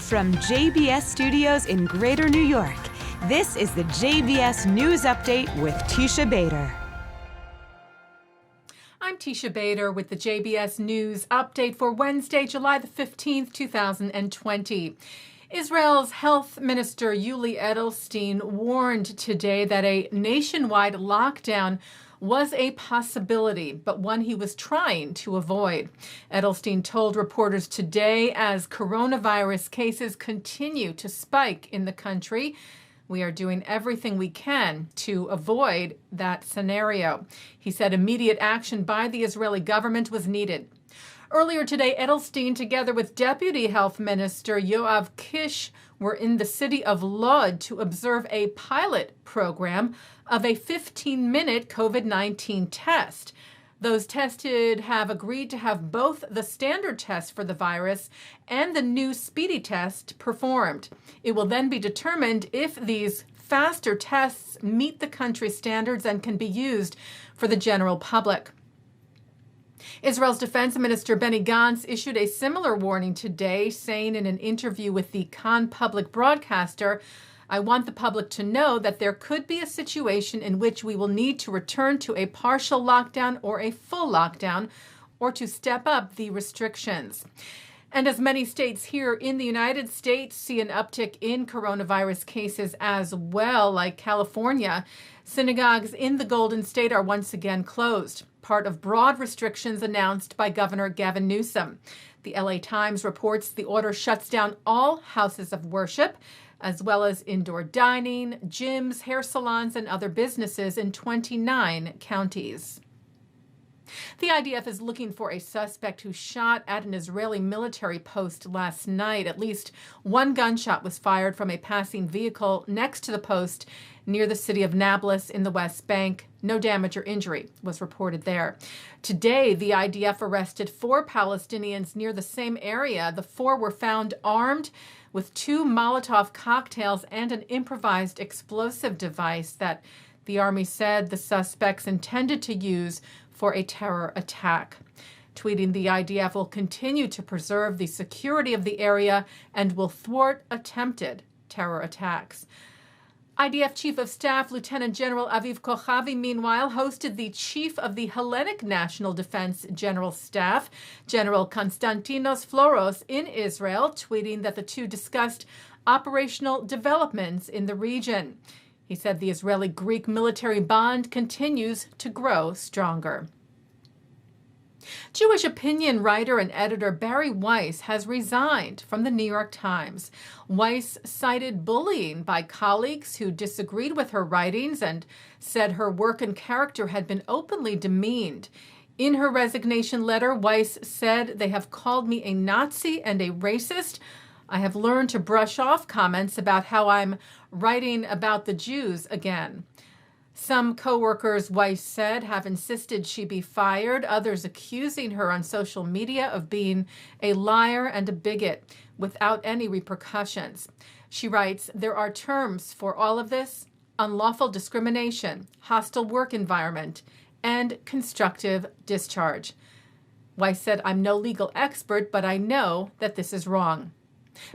From JBS Studios in Greater New York, this is the JBS News Update with Teisha Bader. I'm Teisha Bader with the JBS News Update for Wednesday, July the 15th, 2020. Israel's Health Minister Yuli Edelstein warned today that a nationwide lockdown was a possibility, but one he was trying to avoid. Edelstein told reporters today as coronavirus cases continue to spike in the country, we are doing everything we can to avoid that scenario. He said immediate action by the Israeli government was needed. Earlier today, Edelstein, together with Deputy Health Minister Yoav Kisch, were in the city of Lod to observe a pilot program of a 15-minute COVID-19 test. Those tested have agreed to have both the standard test for the virus and the new speedy test performed. It will then be determined if these faster tests meet the country's standards and can be used for the general public. Israel's Defense Minister Benny Gantz issued a similar warning today, saying in an interview with the Kan public broadcaster, I want the public to know that there could be a situation in which we will need to return to a partial lockdown or a full lockdown, or to step up the restrictions. And as many states here in the United States see an uptick in coronavirus cases as well, like California, synagogues in the Golden State are once again closed, part of broad restrictions announced by Governor Gavin Newsom. The LA Times reports the order shuts down all houses of worship, as well as indoor dining, gyms, hair salons, and other businesses in 29 counties. The IDF is looking for a suspect who shot at an Israeli military post last night. At least one gunshot was fired from a passing vehicle next to the post near the city of Nablus in the West Bank. No damage or injury was reported there. Today, the IDF arrested 4 Palestinians near the same area. The 4 were found armed with 2 Molotov cocktails and an improvised explosive device that the army said the suspects intended to use for a terror attack. Tweeting, the IDF will continue to preserve the security of the area and will thwart attempted terror attacks. IDF Chief of Staff Lieutenant General Aviv Kochavi, meanwhile, hosted the Chief of the Hellenic National Defense General Staff, General Konstantinos Floros, in Israel, tweeting that the two discussed operational developments in the region. He said the Israeli-Greek military bond continues to grow stronger. Jewish opinion writer and editor Bari Weiss has resigned from the New York Times. Weiss cited bullying by colleagues who disagreed with her writings and said her work and character had been openly demeaned. In her resignation letter, Weiss said, they have called me a Nazi and a racist. I have learned to brush off comments about how I'm writing about the Jews again. Some co-workers, Weiss said, have insisted she be fired, others accusing her on social media of being a liar and a bigot without any repercussions. She writes, there are terms for all of this: unlawful discrimination, hostile work environment, and constructive discharge. Weiss said, I'm no legal expert, but I know that this is wrong.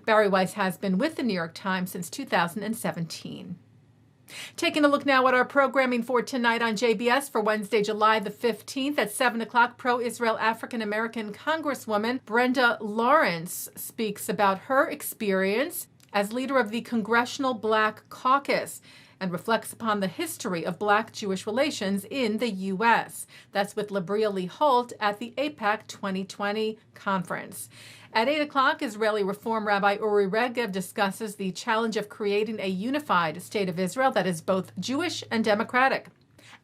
Bari Weiss has been with the New York Times since 2017. Taking a look now at our programming for tonight on JBS for Wednesday, July the 15th at 7 o'clock, pro-Israel African-American Congresswoman Brenda Lawrence speaks about her experience as leader of the Congressional Black Caucus and reflects upon the history of Black-Jewish relations in the U.S. That's with Labria Lee Holt at the AIPAC 2020 conference. At 8 o'clock, Israeli Reform Rabbi Uri Regev discusses the challenge of creating a unified state of Israel that is both Jewish and democratic.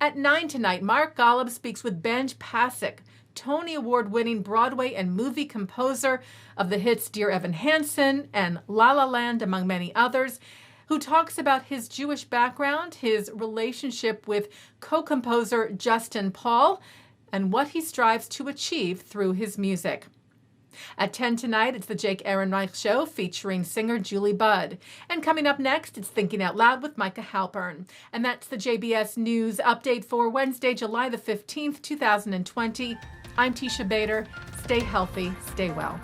At 9 tonight, Mark Golub speaks with Benj Pasek, Tony Award-winning Broadway and movie composer of the hits Dear Evan Hansen and La La Land, among many others, who talks about his Jewish background, his relationship with co-composer Justin Paul, and what he strives to achieve through his music. At 10 tonight, it's the Jake Ehrenreich Show featuring singer Julie Budd. And coming up next, it's Thinking Out Loud with Micah Halpern. And that's the JBS News Update for Wednesday, July the 15th, 2020. I'm Teisha Bader. Stay healthy, stay well.